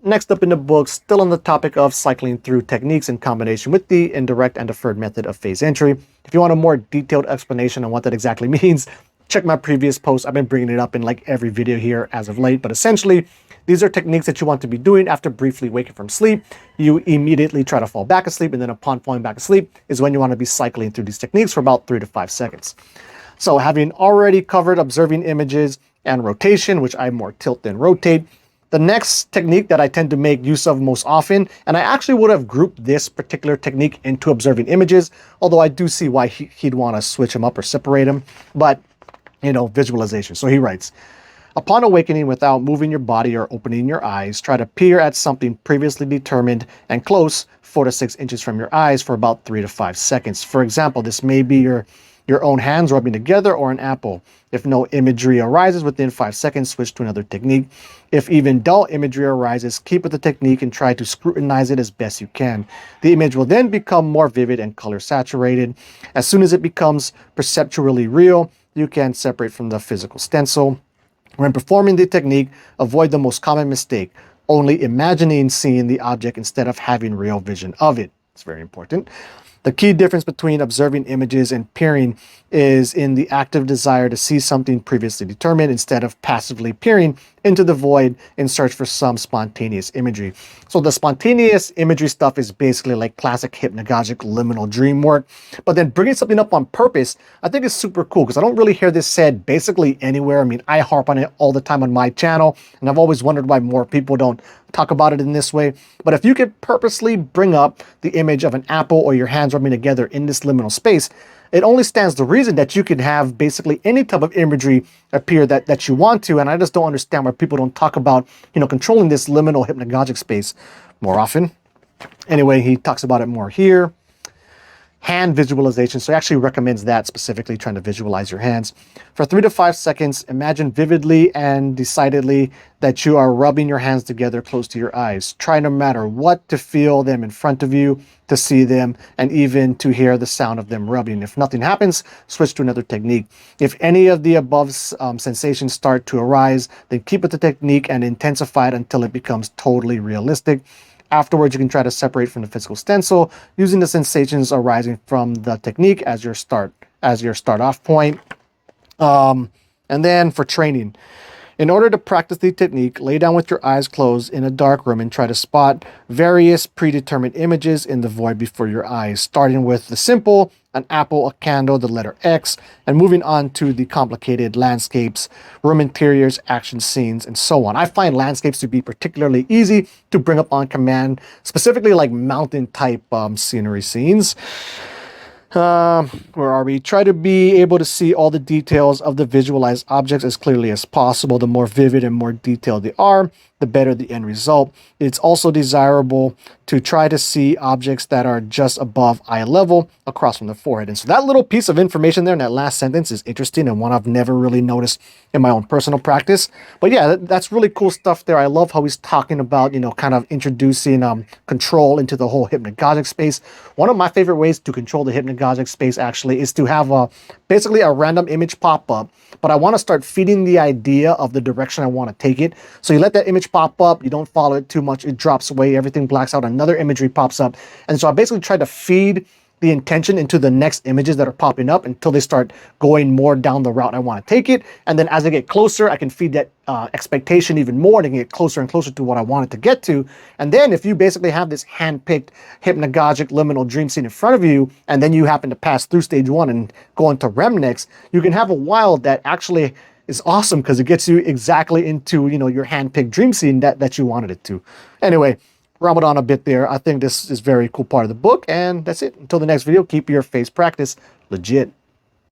next up in the book, still on the topic of cycling through techniques in combination with the indirect and deferred method of phase entry. If you want a more detailed explanation on what that exactly means, check my previous post. I've been bringing it up in like every video here as of late, but essentially these are techniques that you want to be doing after briefly waking from sleep. You immediately try to fall back asleep, and then upon falling back asleep is when you want to be cycling through these techniques for about 3 to 5 seconds. So having already covered observing images and rotation, which I more tilt than rotate, the next technique that I tend to make use of most often, and I actually would have grouped this particular technique into observing images, although I do see why he'd want to switch them up or separate them, but visualization. So he writes, upon awakening without moving your body or opening your eyes, try to peer at something previously determined and close 4 to 6 inches from your eyes for about 3 to 5 seconds. For example, this may be your own hands rubbing together or an apple. If no imagery arises within 5 seconds, switch to another technique. If even dull imagery arises, keep with the technique and try to scrutinize it as best you can. The image will then become more vivid and color saturated. As soon as it becomes perceptually real, you can separate from the physical stencil. When performing the technique, avoid the most common mistake, only imagining seeing the object instead of having real vision of it. It's very important. The key difference between observing images and peering is in the active desire to see something previously determined instead of passively peering into the void in search for some spontaneous imagery. So the spontaneous imagery stuff is basically like classic hypnagogic liminal dream work, but then bringing something up on purpose, I think is super cool because I don't really hear this said basically anywhere. I mean, I harp on it all the time on my channel, and I've always wondered why more people don't talk about it in this way. But if you could purposely bring up the image of an apple or your hands rubbing together in this liminal space, it only stands to reason that you could have basically any type of imagery appear that you want to. And I just don't understand why people don't talk about, controlling this liminal hypnagogic space more often. Anyway, he talks about it more here. Hand visualization. So he actually recommends that specifically, trying to visualize your hands. For 3 to 5 seconds, imagine vividly and decidedly that you are rubbing your hands together close to your eyes. Try no matter what to feel them in front of you, to see them, and even to hear the sound of them rubbing. If nothing happens, switch to another technique. If any of the above sensations start to arise, then keep with the technique and intensify it until it becomes totally realistic. Afterwards, you can try to separate from the physical stencil using the sensations arising from the technique as your start off point. And then for training, in order to practice the technique, lay down with your eyes closed in a dark room and try to spot various predetermined images in the void before your eyes, starting with the simple, an apple, a candle, the letter X, and moving on to the complicated landscapes, room interiors, action scenes, and so on. I find landscapes to be particularly easy to bring up on command, specifically like mountain type scenery scenes. Where are we? Try to be able to see all the details of the visualized objects as clearly as possible. The more vivid and more detailed they are, the better the end result. It's also desirable to try to see objects that are just above eye level across from the forehead. And so that little piece of information there in that last sentence is interesting and one I've never really noticed in my own personal practice. But yeah, that's really cool stuff there. I love how he's talking about, kind of introducing control into the whole hypnagogic space. One of my favorite ways to control the hypnagogic space actually is to have basically a random image pop up, but I want to start feeding the idea of the direction I want to take it. So you let that image pop up, you don't follow it too much, it drops away, everything blacks out, another imagery pops up. And so I basically try to feed the intention into the next images that are popping up until they start going more down the route I want to take it. And then as I get closer, I can feed that expectation even more, and I can get closer and closer to what I want it to get to. And then if you basically have this hand-picked hypnagogic liminal dream scene in front of you, and then you happen to pass through stage 1 and go into REM next, you can have a wild that actually is awesome because it gets you exactly into, your hand-picked dream scene that you wanted it to. Anyway, rambled on a bit there. I think this is a very cool part of the book, and that's it. Until the next video, keep your face practice legit.